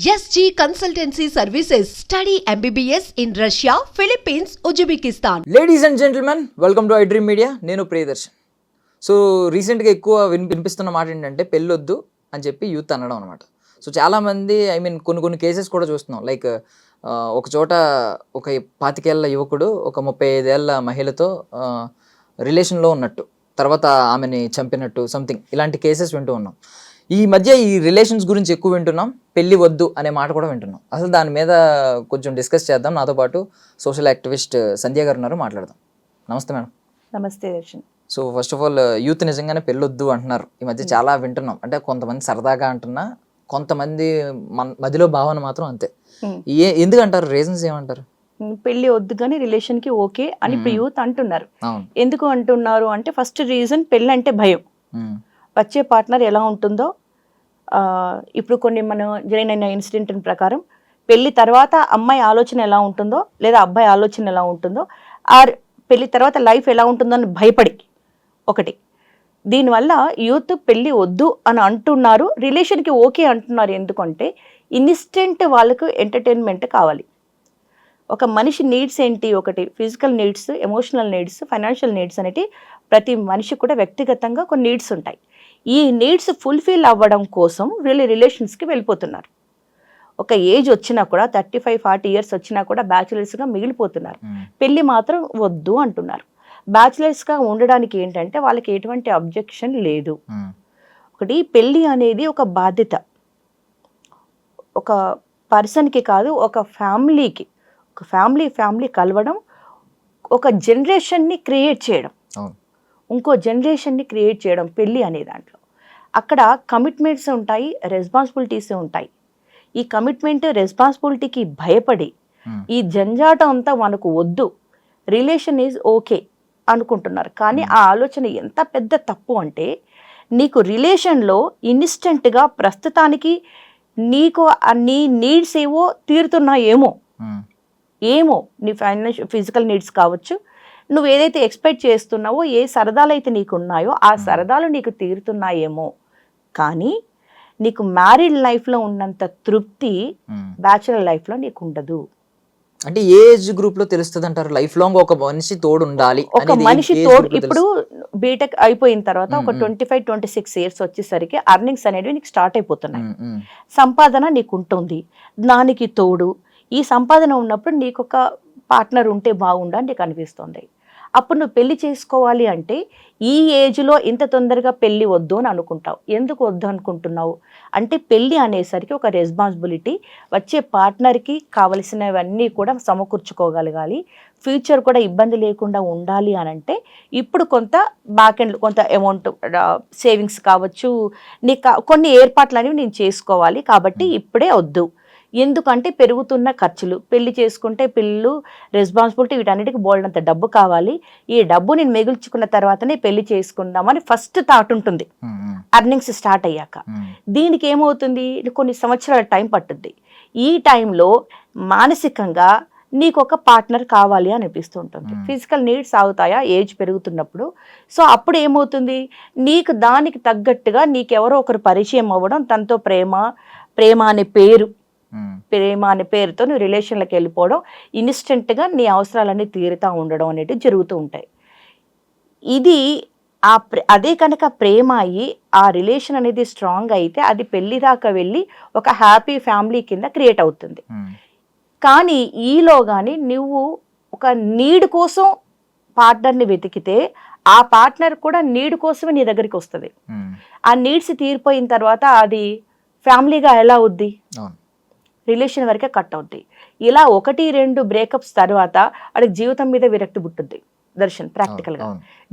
SG Consultancy Services. Study MBBS in Russia, Philippines, Uzbekistan. Ladies and gentlemen, welcome to I Dream Media. నేను Priyadarshan. So రీసెంట్గా ఎక్కువ వినిపిస్తున్న మాట ఏంటంటే పెళ్ళొద్దు అని చెప్పి యూత్ అనడం అనమాట. సో చాలామంది కొన్ని కేసెస్ కూడా చూస్తున్నాం. లైక్ ఒక చోట ఒక 25 ఏళ్ల యువకుడు ఒక 35 ఏళ్ల మహిళతో రిలేషన్లో ఉన్నట్టు, తర్వాత ఆమెని చంపినట్టు సంథింగ్ ఇలాంటి కేసెస్ వింటూ ఉన్నాం. ఈ మధ్య ఈ రిలేషన్స్ గురించి ఎక్కువ వింటున్నాం, పెళ్ళి వద్దు అనే మాట కూడా వింటున్నాం. అసలు దాని మీద కొంచెం డిస్కస్ చేద్దాం. నాతో పాటు సోషల్ యాక్టివిస్ట్ సంధ్య గారు ఉన్నారు, మాట్లాడదాం. నమస్తే మేడం. నమస్తే Darshan. So first of all, youth నిజంగానే పెళ్ళొద్దు అంటున్నారు. ఈ మధ్య చాలా వింటున్నాం. అంటే కొంతమంది సరదాగా అంటున్నా, కొంతమంది మధ్యలో భావన మాత్రం అంతే. ఎందుకు అంటారు? రీజన్స్ ఏమంటారు? పెళ్లి వద్దు కానీ రిలేషన్ కి ఓకే అని ఇప్పుడు యూత్ అంటున్నారు. ఎందుకు అంటున్నారు అంటే, ఫస్ట్ రీజన్ పెళ్ళి అంటే భయం. వచ్చే పార్ట్నర్ ఎలా ఉంటుందో, ఇప్పుడు కొన్ని మనం జరిగిన ఇన్సిడెంట్ ప్రకారం పెళ్లి తర్వాత అమ్మాయి ఆలోచన ఎలా ఉంటుందో లేదా అబ్బాయి ఆలోచన ఎలా ఉంటుందో, ఆర్ పెళ్లి తర్వాత లైఫ్ ఎలా ఉంటుందో అని భయపడి ఒకటి. దీనివల్ల యూత్ పెళ్ళి వద్దు అని అంటున్నారు, రిలేషన్కి ఓకే అంటున్నారు. ఎందుకంటే ఇన్స్టెంట్ వాళ్ళకు ఎంటర్టైన్మెంట్ కావాలి. ఒక మనిషి నీడ్స్ ఏంటి? ఒకటి physical needs, emotional needs, financial needs అనేటి ప్రతి మనిషి కూడా వ్యక్తిగతంగా కొన్ని నీడ్స్ ఉంటాయి. ఈ నీడ్స్ ఫుల్ఫిల్ అవ్వడం కోసం వీళ్ళు రిలేషన్స్కి వెళ్ళిపోతున్నారు. ఒక ఏజ్ వచ్చినా కూడా 35-40 ఇయర్స్ వచ్చినా కూడా బ్యాచులర్స్గా మిగిలిపోతున్నారు. పెళ్ళి మాత్రం వద్దు అంటున్నారు. బ్యాచులర్స్గా ఉండడానికి ఏంటంటే వాళ్ళకి ఎటువంటి అబ్జెక్షన్ లేదు. ఒకటి, పెళ్ళి అనేది ఒక బాధ్యత. ఒక పర్సన్కి కాదు, ఒక ఫ్యామిలీకి. ఒక ఫ్యామిలీ కలవడం, ఒక జనరేషన్ని క్రియేట్ చేయడం, ఇంకో జనరేషన్ని క్రియేట్ చేయడం పెళ్ళి అనే దాంట్లో. అక్కడ కమిట్మెంట్స్ ఉంటాయి, రెస్పాన్సిబిలిటీస్ ఉంటాయి. ఈ కమిట్మెంట్, రెస్పాన్సిబిలిటీకి భయపడి ఈ జంజాటం అంతా మనకు వద్దు, రిలేషన్ ఈజ్ ఓకే అనుకుంటున్నారు. కానీ ఆ ఆలోచన ఎంత పెద్ద తప్పు అంటే, నీకు రిలేషన్లో ఇన్స్టెంట్గా ప్రస్తుతానికి నీకు నీ నీడ్స్ ఏవో తీరుతున్నాయేమో, నీ ఫిజికల్ నీడ్స్ కావచ్చు, నువ్వు ఏదైతే ఎక్స్పెక్ట్ చేస్తున్నావో, ఏ సరదాలు అయితే నీకు ఉన్నాయో ఆ సరదాలు నీకు తీరుతున్నాయేమో, కానీ నీకు మ్యారీడ్ లైఫ్లో ఉన్నంత తృప్తి బ్యాచులర్ లైఫ్లో నీకు ఉండదు. అంటే ఏ ఏజ్ గ్రూప్ లో తెలుస్తుంది అంటారు? లైఫ్ లాంగ్ ఒక మనిషి తోడు ఉండాలి. ఒక మనిషి తోడు ఇప్పుడు బీటెక్ అయిపోయిన తర్వాత ఒక 25-26 ఇయర్స్ వచ్చేసరికి అర్నింగ్స్ అనేవి నీకు స్టార్ట్ అయిపోతున్నాయి. సంపాదన నీకు ఉంటుంది, దానికి తోడు ఈ సంపాదన ఉన్నప్పుడు నీకు ఒక పార్ట్నర్ ఉంటే బాగుండని నీకు అనిపిస్తుంది. అప్పుడు నువ్వు పెళ్లి చేసుకోవాలి అంటే ఈ ఏజ్లో ఇంత తొందరగా పెళ్ళి వద్దు అని అనుకుంటావు. ఎందుకు వద్దు అనుకుంటున్నావు అంటే, పెళ్ళి అనేసరికి ఒక రెస్పాన్సిబిలిటీ. వచ్చే పార్ట్నర్కి కావలసినవన్నీ కూడా సమకూర్చుకోగలగాలి, ఫ్యూచర్ కూడా ఇబ్బంది లేకుండా ఉండాలి అని అంటే ఇప్పుడు కొంత బ్యాక్ ఎండ్ కొంత అమౌంట్ సేవింగ్స్ కావచ్చు, నీకు కొన్ని ఏర్పాట్లు అనేవి నేను చేసుకోవాలి. కాబట్టి ఇప్పుడే వద్దు. ఎందుకంటే పెరుగుతున్న ఖర్చులు, పెళ్లి చేసుకుంటే పిల్లలు, రెస్పాన్సిబిలిటీ, వీటన్నిటికీ బోల్డంత డబ్బు కావాలి. ఈ డబ్బు నేను మిగుల్చుకున్న తర్వాతనే పెళ్లి చేసుకుందామని ఫస్ట్ థాట్ ఉంటుంది అర్నింగ్స్ స్టార్ట్ అయ్యాక. దీనికి ఏమవుతుంది, కొన్ని సంవత్సరాల టైం పట్టుద్ది. ఈ టైంలో మానసికంగా నీకు ఒక పార్ట్నర్ కావాలి అనిపిస్తూ ఉంటుంది. ఫిజికల్ నీడ్స్ అవుతాయా ఏజ్ పెరుగుతున్నప్పుడు. సో అప్పుడు ఏమవుతుంది, నీకు దానికి తగ్గట్టుగా నీకెవరో ఒకరు పరిచయం అవ్వడం, తనతో ప్రేమ అనే పేరుతో నువ్వు రిలేషన్లోకి వెళ్ళిపోవడం, ఇన్స్టెంట్గా నీ అవసరాలన్నీ తీరుతూ ఉండడం అనేవి జరుగుతూ ఉంటాయి. ఇది అదే కనుక ప్రేమ అయ్యి ఆ రిలేషన్ అనేది స్ట్రాంగ్ అయితే అది పెళ్లి దాకా వెళ్ళి ఒక హ్యాపీ ఫ్యామిలీ కింద క్రియేట్ అవుతుంది. కానీ ఈలోగాని నువ్వు ఒక నీడ్ కోసం పార్ట్నర్ని వెతికితే ఆ పార్ట్నర్ కూడా నీడ్ కోసమే నీ దగ్గరికి వస్తుంది. ఆ నీడ్స్ తీరిపోయిన తర్వాత అది ఫ్యామిలీగా ఎలా అవుద్ది? రిలేషన్ వరకే కట్ అవుద్ది. ఇలా 1-2 బ్రేకప్స్ తర్వాత వాడికి జీవితం మీద విరక్తి పుట్టుద్ది. దర్శన్, ప్రాక్టికల్గా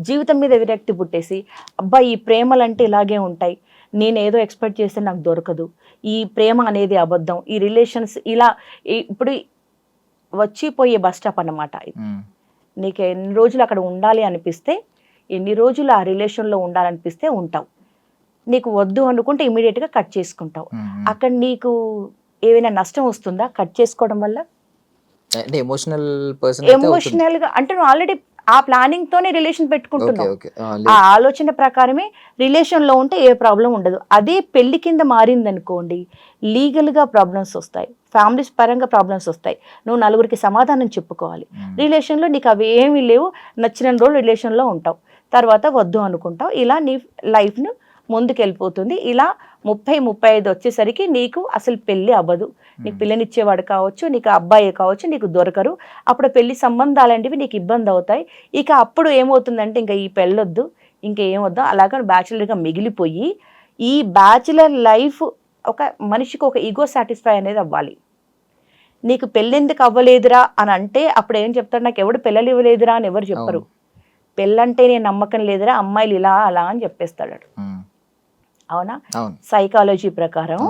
జీవితం మీద విరక్తి పుట్టేసి, అబ్బాయి ఈ ప్రేమలు అంటే ఇలాగే ఉంటాయి, నేను ఏదో ఎక్స్పెక్ట్ చేస్తే నాకు దొరకదు, ఈ ప్రేమ అనేది అబద్ధం, ఈ రిలేషన్స్ ఇలా ఇప్పుడు వచ్చిపోయే బస్ స్టాప్ అన్నమాట. నీకు ఎన్ని రోజులు అక్కడ ఉండాలి అనిపిస్తే, ఎన్ని రోజులు ఆ రిలేషన్లో ఉండాలనిపిస్తే ఉంటావు. నీకు వద్దు అనుకుంటే ఇమీడియట్గా కట్ చేసుకుంటావు. అక్కడ నీకు ఏమైనా నష్టం వస్తుందా కట్ చేసుకోవడం వల్ల? ఎమోషనల్గా అంటే నువ్వు ఆల్రెడీ ఆ ప్లానింగ్ తోనే రిలేషన్ ఓకే పెట్టుకుంటున్నాం. ఓకే ఆ ఆలోచన ప్రకారమే రిలేషన్ లో ఉంటే ఏ ప్రాబ్లం ఉండదు. అదే పెళ్లి కింద మారింది అనుకోండి, లీగల్ గా ప్రాబ్లమ్స్ వస్తాయి, ఫ్యామిలీస్ పరంగా ప్రాబ్లమ్స్ వస్తాయి. నువ్వు నలుగురికి సమాధానం చెప్పుకోవాలి. రిలేషన్ లో నీకు అవి ఏమీ లేవు, నచ్చిన రోజు రిలేషన్ లో ఉంటావు, తర్వాత వద్దు అనుకుంటావు. ఇలా నీ లైఫ్ ను ముందుకెళ్ళిపోతుంది. ఇలా 30-35 వచ్చేసరికి నీకు అసలు పెళ్లి అవ్వదు. నీకు పిల్లనిచ్చేవాడు కావచ్చు, నీకు అబ్బాయి కావచ్చు, నీకు దొరకరు. అప్పుడు పెళ్లి సంబంధాలంటివి నీకు ఇబ్బంది అవుతాయి. ఇక అప్పుడు ఏమవుతుందంటే ఇంకా ఈ పెళ్ళొద్దు, ఇంకేమొద్దు, అలాగా బ్యాచులర్గా మిగిలిపోయి ఈ బ్యాచులర్ లైఫ్ ఒక మనిషికి ఒక ఈగో సాటిస్ఫై అనేది అవ్వాలి. నీకు పెళ్ళెందుకు అవ్వలేదురా అని అంటే అప్పుడు ఏం చెప్తాడు, నాకు ఎవడు పిల్లలు ఇవ్వలేదురా అని ఎవరు చెప్పరు. పెళ్ళంటే నేను నమ్మకం లేదురా, అమ్మాయిలు ఇలా అలా అని చెప్పేస్తాడు. అవునా? సైకాలజీ ప్రకారం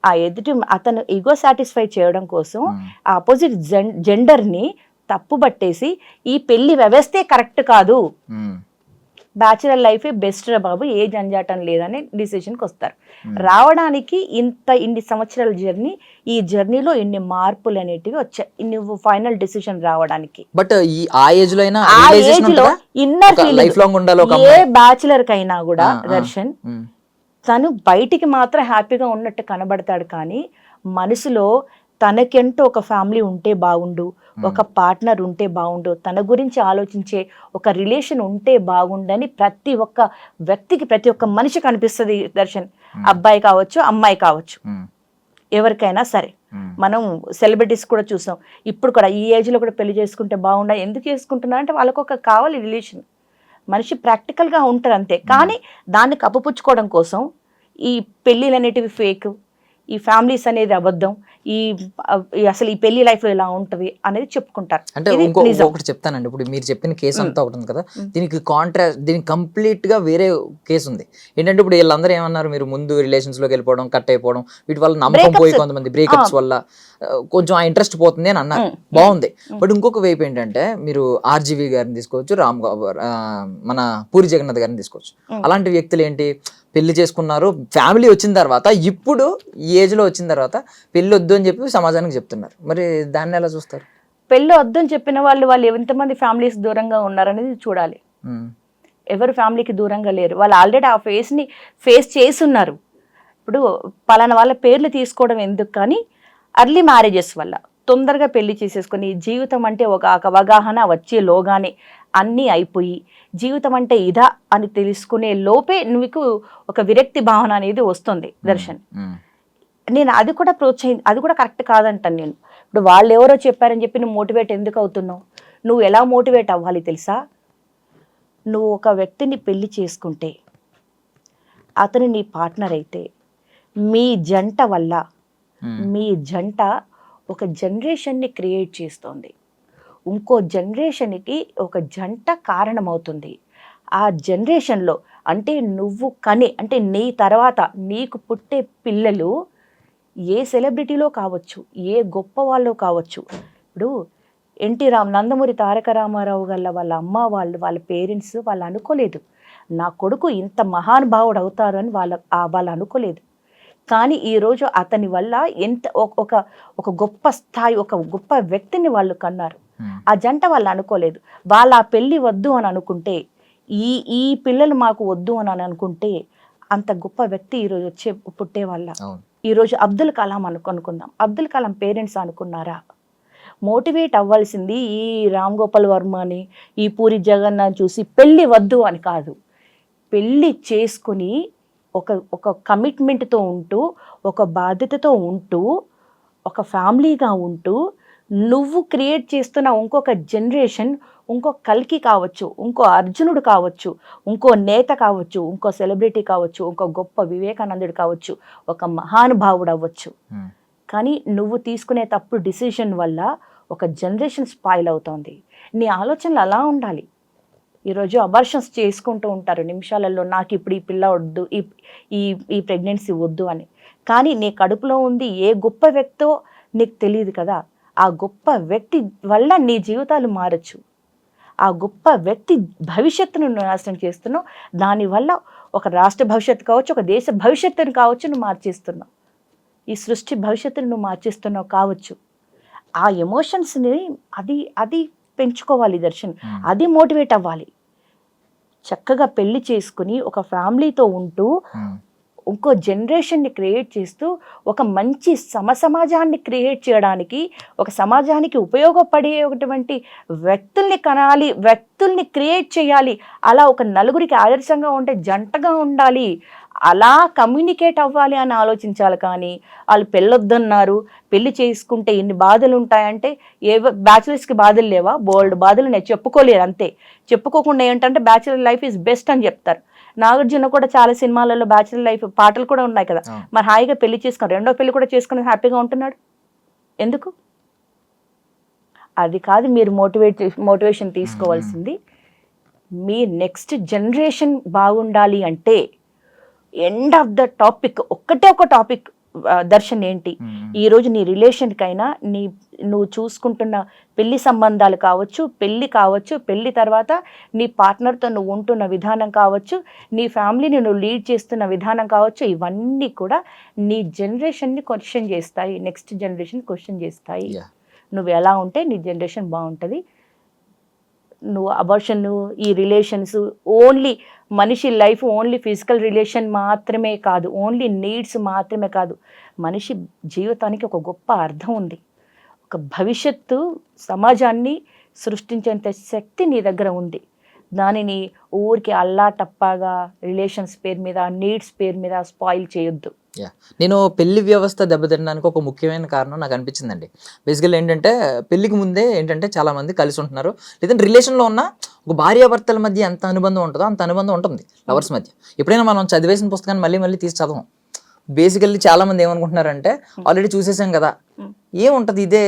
ఆ ఎదుటి అతను ఈగో సాటిస్ఫై చేయడం కోసం ఆ ఆపోజిట్ జెండర్ ని తప్పు పట్టేసి ఈ పెళ్లి వ్యవస్థే కరెక్ట్ కాదు, బ్యాచులర్ లైఫే బెస్ట్ రా బాబు, ఏ జంజాటం లేదని డిసిషన్కి వస్తారు. రావడానికి ఇన్ని సంవత్సరాల జర్నీ, ఈ జర్నీలో ఇన్ని మార్పులు అనేటివి వచ్చాయి నువ్వు ఫైనల్ డిసిషన్ రావడానికి. బట్ ఆ ఏజ్ లో ఇన్నర్ ఫీలింగ్ ఏ బ్యాచులర్ కైనా కూడా దర్శన్ తను బయటికి మాత్రం హ్యాపీగా ఉన్నట్టు కనబడతాడు, కానీ మనసులో తనకెంటూ ఒక ఫ్యామిలీ ఉంటే బాగుండు, ఒక పార్ట్నర్ ఉంటే బాగుండు, తన గురించి ఆలోచించే ఒక రిలేషన్ ఉంటే బాగుండని ప్రతి ఒక్క వ్యక్తికి, ప్రతి ఒక్క మనిషికి అనిపిస్తుంది దర్శన్. అబ్బాయి కావచ్చు, అమ్మాయి కావచ్చు, ఎవరికైనా సరే. మనం సెలబ్రిటీస్ కూడా చూసాం, ఇప్పుడు కూడా ఈ ఏజ్లో కూడా పెళ్లి చేసుకుంటే బాగుండా. ఎందుకు చేసుకుంటున్నా అంటే వాళ్ళకు ఒక కావాలి రిలేషన్. మనిషి ప్రాక్టికల్గా ఉంటారు అంతే. కానీ దాన్ని కప్పుపుచ్చుకోవడం కోసం ఈ పెళ్ళిళ్ళు అనేటివి ఫేక్, ఈ ఫ్యామిలీస్ అనేది అబద్ధం, అసలు ఈ పెళ్లి లైఫ్ ఎలా ఉంటది అనేది చెప్పుకుంటారు. అంటే ఒకటి చెప్తానండి, ఇప్పుడు మీరు చెప్పిన కేసు అంతా ఒకటి ఉంది కదా, దీనికి దీనికి కంప్లీట్ గా వేరే కేసు ఉంది. ఏంటంటే ఇప్పుడు వీళ్ళందరూ ఏమన్నారు, మీరు ముందు రిలేషన్స్ లోకి వెళ్ళిపోవడం, కట్ అయిపోవడం, వీటి వల్ల నమ్మకం పోయి కొంతమంది బ్రేకప్స్ వల్ల కొంచెం ఆ ఇంట్రెస్ట్ పోతుంది అని అన్నారు. బాగుంది. బట్ ఇంకొక వైపు ఏంటంటే మీరు ఆర్జీవి గారిని తీసుకోవచ్చు, మన పూరి జగన్నాథ్ గారిని తీసుకోవచ్చు. అలాంటి వ్యక్తులు ఏంటి, పెళ్లి చేసుకున్నారు, ఫ్యామిలీ వచ్చిన తర్వాత, ఇప్పుడు ఈ ఏజ్ లో వచ్చిన తర్వాత పెళ్లి వద్దు అని చెప్పి సమాజానికి చెప్తున్నారు. మరి దాన్ని ఎలా చూస్తారు? పెళ్లి వద్దు అని చెప్పిన వాళ్ళు ఎంతమంది ఫ్యామిలీస్ దూరంగా ఉన్నారనేది చూడాలి. ఎవరు ఫ్యామిలీకి దూరంగా లేరు, వాళ్ళు ఆల్రెడీ ఆ ఫేస్ చేసి ఉన్నారు. ఇప్పుడు పలానా వాళ్ళ పేర్లు తీసుకోవడం ఎందుకు, కానీ అర్లీ మ్యారేజెస్ వల్ల తొందరగా పెళ్లి చేసేసుకొని జీవితం అంటే ఒక అవగాహన వచ్చేలోగానే అన్నీ అయిపోయి జీవితం అంటే ఇదా అని తెలుసుకునే లోపే నీకు ఒక విరక్తి భావన అనేది వస్తుంది దర్శన్. నేను అది కూడా అది కూడా కరెక్ట్ కాదంటాను నేను. ఇప్పుడు వాళ్ళు ఎవరో చెప్పారని చెప్పి నువ్వు మోటివేట్ ఎందుకు అవుతున్నావు? నువ్వు ఎలా మోటివేట్ అవ్వాలి తెలుసా? నువ్వు ఒక వ్యక్తిని పెళ్లి చేసుకుంటే అతను నీ పార్ట్నర్ అయితే మీ జంట వల్ల మీ జంట ఒక జనరేషన్ని క్రియేట్ చేస్తోంది, ఇంకో జనరేషన్కి ఒక జంట కారణమవుతుంది. ఆ జనరేషన్లో అంటే నువ్వు అంటే నీ తర్వాత నీకు పుట్టే పిల్లలు ఏ సెలబ్రిటీలో కావచ్చు, ఏ గొప్ప వాళ్ళు కావచ్చు. ఇప్పుడు నందమూరి తారక రామారావు గల్ల వాళ్ళ అమ్మ వాళ్ళ పేరెంట్స్ వాళ్ళు అనుకోలేదు నా కొడుకు ఇంత మహానుభావుడు అవుతారు అని వాళ్ళు అనుకోలేదు. కానీ ఈరోజు అతని వల్ల ఎంత ఒక గొప్ప స్థాయి, ఒక గొప్ప వ్యక్తిని వాళ్ళు కన్నారు. ఆ జంట వాళ్ళు అనుకోలేదు. వాళ్ళు ఆ పెళ్ళి వద్దు అని అనుకుంటే, ఈ పిల్లలు మాకు వద్దు అని అనుకుంటే అంత గొప్ప వ్యక్తి ఈరోజు పుట్టే వాళ్ళ. ఈరోజు అబ్దుల్ కలాం అనుకుందాం, అబ్దుల్ కలాం పేరెంట్స్ అనుకున్నారా? మోటివేట్ అవ్వాల్సింది ఈ రామ్ గోపాల్ వర్మని, ఈ పూరి జగన్నాథ్ చూసి పెళ్ళి వద్దు అని కాదు, పెళ్ళి చేసుకుని ఒక కమిట్మెంట్తో ఉంటూ, ఒక బాధ్యతతో ఉంటూ, ఒక ఫ్యామిలీగా ఉంటూ నువ్వు క్రియేట్ చేస్తున్న ఇంకొక జనరేషన్, ఇంకో కల్కి కావచ్చు, ఇంకో అర్జునుడు కావచ్చు, ఇంకో నేత కావచ్చు, ఇంకో సెలబ్రిటీ కావచ్చు, ఇంకో గొప్ప వివేకానందుడు కావచ్చు, ఒక మహానుభావుడు అవ్వచ్చు. కానీ నువ్వు తీసుకునే తప్పుడు డిసిషన్ వల్ల ఒక జనరేషన్ స్పాయిల్ అవుతోంది. నీ ఆలోచనలు అలా ఉండాలి. ఈరోజు అబార్షన్స్ చేసుకుంటూ ఉంటారు నిమిషాలలో, నాకు ఇప్పుడు ఈ పిల్ల వద్దు, ఈ ప్రెగ్నెన్సీ వద్దు అని. కానీ నీ కడుపులో ఉంది ఏ గొప్ప వ్యక్తో నీకు తెలియదు కదా. ఆ గొప్ప వ్యక్తి వల్ల నీ జీవితాలు మారచ్చు. ఆ గొప్ప వ్యక్తి భవిష్యత్తును నాశనం చేస్తున్నావు. దానివల్ల ఒక రాష్ట్ర భవిష్యత్తు కావచ్చు, ఒక దేశ భవిష్యత్తును కావచ్చు నువ్వు మార్చేస్తున్నావు. ఈ సృష్టి భవిష్యత్తును నువ్వు మార్చేస్తున్నావు కావచ్చు. ఆ ఎమోషన్స్ని అది పెంచుకోవాలి దర్శన్, అది మోటివేట్ అవ్వాలి. చక్కగా పెళ్లి చేసుకుని ఒక ఫ్యామిలీతో ఉంటూ ఇంకో జనరేషన్ని క్రియేట్ చేస్తూ ఒక మంచి సమాజాన్ని క్రియేట్ చేయడానికి, ఒక సమాజానికి ఉపయోగపడేటువంటి వ్యక్తుల్ని కనాలి, వ్యక్తుల్ని క్రియేట్ చేయాలి. అలా ఒక నలుగురికి ఆదర్శంగా ఉంటే జంటగా ఉండాలి, అలా కమ్యూనికేట్ అవ్వాలి అని ఆలోచించాలి. కానీ వాళ్ళు పెళ్ళొద్దన్నారు, పెళ్లి చేసుకుంటే ఇన్ని బాధలు ఉంటాయంటే బ్యాచులర్స్కి బాధలు లేవా? బోల్డ్ బాధలు నేను చెప్పుకోలేరు అంతే. చెప్పుకోకుండా ఏంటంటే బ్యాచులర్ లైఫ్ ఈజ్ బెస్ట్ అని చెప్తారు. నాగార్జున కూడా చాలా సినిమాలలో బ్యాచులర్ లైఫ్ పాటలు కూడా ఉన్నాయి కదా, మరి హాయిగా పెళ్లి చేసుకుని రెండో పెళ్లి కూడా చేసుకుని హ్యాపీగా ఉంటున్నాడు. ఎందుకు? అది కాదు మీరు మోటివేషన్ తీసుకోవాల్సింది. మీ నెక్స్ట్ జనరేషన్ బాగుండాలి అంటే ఎండ్ ఆఫ్ ద టాపిక్ ఒక్కటే ఒక టాపిక్ దర్శన్ ఏంటి, ఈరోజు నీ రిలేషన్కైనా నువ్వు చూసుకుంటున్న పెళ్లి సంబంధాలు కావచ్చు, పెళ్లి కావచ్చు, పెళ్లి తర్వాత నీ పార్ట్నర్తో నువ్వు ఉంటున్న విధానం కావచ్చు, నీ ఫ్యామిలీని నువ్వు లీడ్ చేస్తున్న విధానం కావచ్చు, ఇవన్నీ కూడా నీ జనరేషన్ని క్వశ్చన్ చేస్తాయి, నెక్స్ట్ జనరేషన్ క్వశ్చన్ చేస్తాయి. నువ్వు ఎలా ఉంటే నీ జనరేషన్ బాగుంటుంది. నువ్వు అబార్షన్, ఈ రిలేషన్స్ ఓన్లీ మనిషి లైఫ్ ఓన్లీ ఫిజికల్ రిలేషన్ మాత్రమే కాదు, ఓన్లీ నీడ్స్ మాత్రమే కాదు, మనిషి జీవితానికి ఒక గొప్ప అర్థం ఉంది. ఒక భవిష్యత్తు సమాజాన్ని సృష్టించేంత శక్తి నీ దగ్గర ఉంది. దానిని ఊరికి అల్లా టప్పాగా రిలేషన్స్ పేరు మీద, నీడ్స్ పేరు మీద స్పాయిల్ చేయొద్దు. నేను పెళ్లి వ్యవస్థ దెబ్బతినడానికి ఒక ముఖ్యమైన కారణం నాకు అనిపించిందండి. బేసికల్ ఏంటంటే పెళ్లికి ముందే ఏంటంటే చాలా మంది కలిసి ఉంటున్నారు, లేదంటే రిలేషన్లో ఉన్న ఒక భార్యాభర్తల మధ్య ఎంత అనుబంధం ఉంటుందో అంత అనుబంధం ఉంటుంది లవర్స్ మధ్య. ఎప్పుడైనా మనం చదివేసిన పుస్తకాన్ని మళ్ళీ మళ్ళీ తీసి చదవం. బేసికల్లీ చాలా మంది ఏమనుకుంటున్నారంటే ఆల్రెడీ చూసేసాం కదా, ఏముంటది ఇదే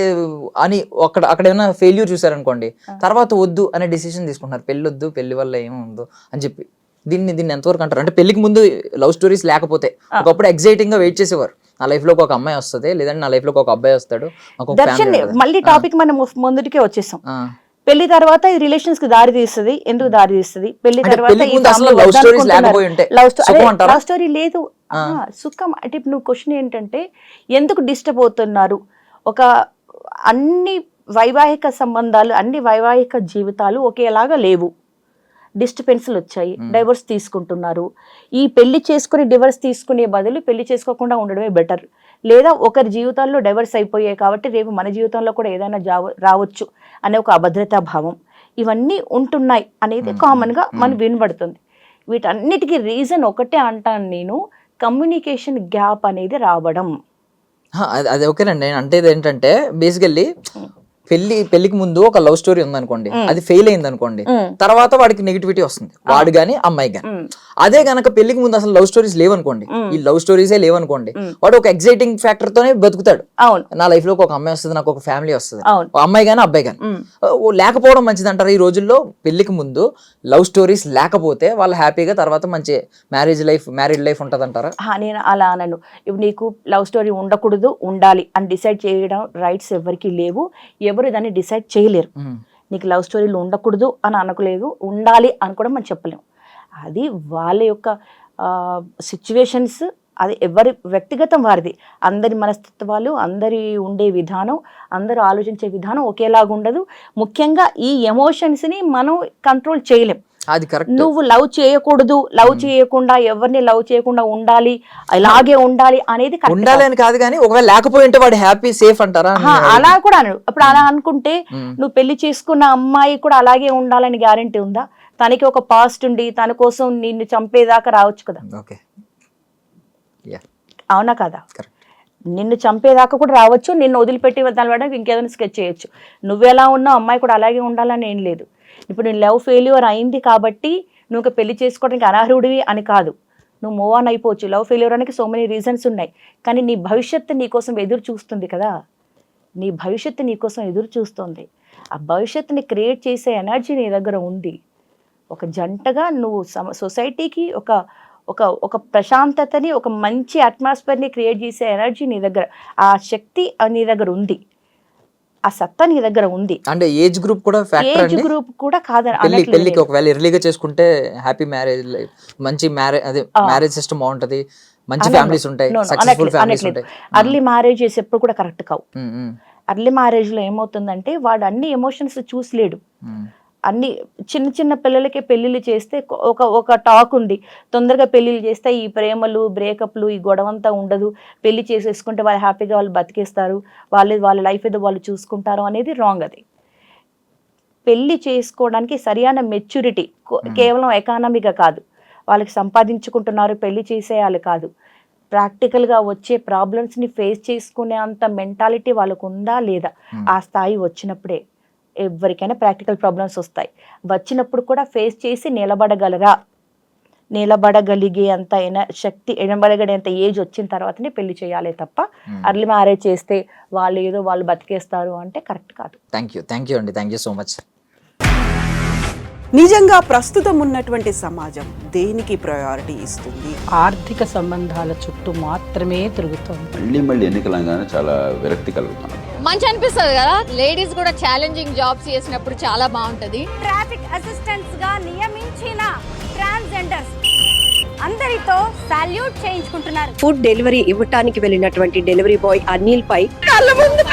అని అక్కడ ఏమైనా ఫెయిల్యూర్ చూసారనుకోండి, తర్వాత వద్దు అనే డిసిషన్ తీసుకుంటున్నారు. పెళ్ళి వద్దు, పెళ్లి వల్ల ఏముందో అని చెప్పి. దీన్ని ఎంతవరకు అంటారు? అంటే పెళ్లికి ముందు లవ్ స్టోరీస్ లేకపోతే ఒకప్పుడు ఎక్సైటింగ్ గా వెయిట్ చేసేవారు, నా లైఫ్ లోకి ఒక అమ్మాయి వస్తుంది, లేదంటే నా లైఫ్ లోకి ఒక అబ్బాయి వస్తాడు. మళ్ళీ టాపిక్ మనం ముందుకే వచ్చేసాం. పెళ్లి తర్వాత ఈ రిలేషన్స్ కి దారి తీస్తుంది. ఎందుకు దారి తీస్తుంది? పెళ్లి తర్వాత లవ్ స్టోరీ లేదు, సుఖం. అంటే నువ్వు క్వశ్చన్ ఏంటంటే ఎందుకు డిస్టర్బ్ అవుతున్నారు? ఒక అన్ని వైవాహిక సంబంధాలు, అన్ని వైవాహిక జీవితాలు ఒకేలాగా లేవు. డిస్టర్బెన్స్లు వచ్చాయి, డైవర్స్ తీసుకుంటున్నారు. ఈ పెళ్లి చేసుకుని డివర్స్ తీసుకునే బదులు పెళ్లి చేసుకోకుండా ఉండడమే బెటర్. లేదా ఒకరి జీవితాల్లో డైవర్స్ అయిపోయాయి కాబట్టి రేపు మన జీవితంలో కూడా ఏదైనా రావచ్చు అనే ఒక అభద్రతా భావం, ఇవన్నీ ఉంటున్నాయి అనేది కామన్గా మనం వినబడుతుంది. వీటన్నిటికీ రీజన్ ఒకటే అంటాను నేను, కమ్యూనికేషన్ గ్యాప్ అనేది రావడం. అది ఓకేనండి. నేను అంటే ఏంటంటే బేసికల్లీ పెళ్లికి ముందు ఒక లవ్ స్టోరీ ఉందనుకోండి, అది ఫెయిల్ అయింది అనుకోండి, తర్వాత వాడికి నెగిటివిటీ వస్తుంది, వాడు గాని అమ్మాయి గాని. అదే గనక పెళ్లికి ముందు అసలు లవ్ స్టోరీస్ లేవనుకోండి, ఈ లవ్ స్టోరీసే లేవనుకోండి, వాడు ఒక ఎక్సైటింగ్ ఫ్యాక్టర్ తోనే బతుకుతాడు. నా లైఫ్ లో ఒక అమ్మాయి వస్తుంది, నాకు ఒక ఫ్యామిలీ వస్తుంది, అమ్మాయి గాని అబ్బాయి గాని. లేకపోవడం మంచిది అంటారు. ఈ రోజుల్లో పెళ్లికి ముందు లవ్ స్టోరీస్ లేకపోతే వాళ్ళు హ్యాపీగా తర్వాత మంచి మ్యారీడ్ లైఫ్ ఉంటది అంటారా? నేను అలా అనను. ఇప్పుడు నీకు లవ్ స్టోరీ ఉండకూడదు, ఉండాలి అని డిసైడ్ చేయడం రైట్స్ ఎవరికి లేవు, ఎవరు దాన్ని డిసైడ్ చేయలేరు. నీకు లవ్ స్టోరీలు ఉండకూడదు అని అనకలేదు, ఉండాలి అని కూడా మనం చెప్పలేము. అది వాళ్ళ యొక్క సిచ్యువేషన్స్, అది ఎవరి వ్యక్తిగతం వారిది. అందరి మనస్తత్వాలు, అందరి ఉండే విధానం, అందరూ ఆలోచించే విధానం ఒకేలాగా ఉండదు. ముఖ్యంగా ఈ ఎమోషన్స్ని మనం కంట్రోల్ చేయలేం. అది కరెక్ట్. నువ్వు లవ్ చేయకూడదు, లవ్ చేయకుండా ఎవరిని లవ్ చేయకుండా ఉండాలి, అలాగే ఉండాలి అనేది ఉండాలి అని కాదు, కానీ ఒకవేళ లేకపోయింటే వాడు హ్యాపీ సేఫ్ అంటారా? అలా కూడా అన్నాడు. అప్పుడు అలా అనుకుంటే నువ్వు పెళ్లి చేసుకున్న అమ్మాయి కూడా అలాగే ఉండాలని గ్యారంటీ ఉందా? తనకి ఒక పాస్ట్ ఉండి తన కోసం నిన్ను చంపేదాకా రావచ్చు కదా. అవునా కదా? నిన్ను చంపేదాకా కూడా రావచ్చు, నిన్ను వదిలిపెట్టి దాని వల్ల ఇంకేదైనా స్కెచ్ చేయొచ్చు. నువ్వెలా ఉన్నావు అమ్మాయి కూడా అలాగే ఉండాలని ఏం లేదు. ఇప్పుడు నీ లవ్ ఫెయిల్యూర్ అయింది కాబట్టి నువ్వు పెళ్లి చేసుకోవడానికి అనర్హుడివి అని కాదు, నువ్వు మూవ్ ఆన్ అయిపోవచ్చు. లవ్ ఫెయిల్యూర్ అనేది సో మెనీ రీజన్స్ ఉన్నాయి, కానీ నీ భవిష్యత్తు నీ కోసం ఎదురు చూస్తుంది కదా. నీ భవిష్యత్తు నీ కోసం ఎదురు చూస్తుంది. ఆ భవిష్యత్తుని క్రియేట్ చేసే ఎనర్జీ నీ దగ్గర ఉంది. ఒక జంటగా నువ్వు సొసైటీకి ఒక ఒక ఒక ప్రశాంతతని, ఒక మంచి అట్మాస్ఫియర్ని క్రియేట్ చేసే ఎనర్జీ నీ దగ్గర, ఆ శక్తి నీ దగ్గర ఉంది, ఆ సత్తా నీ దగ్గర ఉంది. అంటే ఏజ్ గ్రూప్ కూడా ఫ్యాక్టర్. ఏజ్ గ్రూప్ కూడా కాదని పెళ్లికి ఒకవేళ ఎర్లీగా చేసుకుంటే హ్యాపీ మ్యారేజ్ లైఫ్, మంచి మ్యారేజ్ సిస్టమ్ బాగుంటది, మంచి ఫ్యామిలీస్ ఉంటాయి, సక్సెస్ఫుల్ ఫ్యామిలీస్ ఉంటాయి. అర్లీ మ్యారేజ్ చేసేప్పుడు కూడా కరెక్ట్ కావు. అర్లీ మ్యారేజ్లో ఏమవుతుందంటే వాడు అన్ని ఎమోషన్స్ చూసలేడు. అన్ని చిన్న చిన్న పిల్లలకే పెళ్ళిళ్ళు చేస్తే ఒక టాక్ ఉంది, తొందరగా పెళ్ళిళ్ళు చేస్తే ఈ ప్రేమలు బ్రేకప్లు ఈ గొడవంతా ఉండదు, పెళ్లి చేసేసుకుంటే వాళ్ళు హ్యాపీగా వాళ్ళు బతికేస్తారు, వాళ్ళ లైఫ్ ఏదో వాళ్ళు చూసుకుంటారు అనేది రాంగ్. అది పెళ్లి చేసుకోవడానికి సరైన మెచ్యూరిటీ కేవలం ఎకానమీగా కాదు, వాళ్ళకి సంపాదించుకుంటున్నారు పెళ్లి చేసేయాలి కాదు, ప్రాక్టికల్గా వచ్చే ప్రాబ్లమ్స్ని ఫేస్ చేసుకునే అంత మెంటాలిటీ వాళ్ళకు ఉందా లేదా, ఆ స్థాయి వచ్చినప్పుడే. ఎవరికైనా ప్రాక్టికల్ ప్రాబ్లమ్స్ వస్తాయి, వచ్చినప్పుడు కూడా ఫేస్ చేసి నిలబడగలిగే అంత నిలబడగలేంత ఏజ్ వచ్చిన తర్వాతనే పెళ్లి చేయాలి తప్ప అర్లీ మ్యారేజ్ చేస్తే వాళ్ళు బతికేస్తారు అంటే కరెక్ట్ కాదు. థ్యాంక్ యూ అండి, థ్యాంక్ యూ సో మచ్. నిజంగా ప్రస్తుతం ఉన్నటువంటి సమాజం దేనికి ప్రయారిటీ ఇస్తుంది? ఆర్థిక సంబంధాల చుట్టూ మాత్రమే తిరుగుతోంది. మళ్ళీ ఎన్నికలంగానే చాలా విరక్తి కలుగుతున్నాం. మంచి అనిపిస్తుంది కదా, లేడీస్ కూడా ఛాలెంజింగ్ జాబ్స్ చేసినప్పుడు చాలా బాగుంటది. ట్రాఫిక్ అసిస్టెంట్స్ గా నియమించిన ట్రాన్స్జెండర్స్ అందరితో సాల్యూట్ చేయించుకుంటున్నారు. ఫుడ్ డెలివరీ ఇవ్వటానికి వెళ్ళినటువంటి డెలివరీ బాయ్ అనిల్ పై కళ్ళ ముందు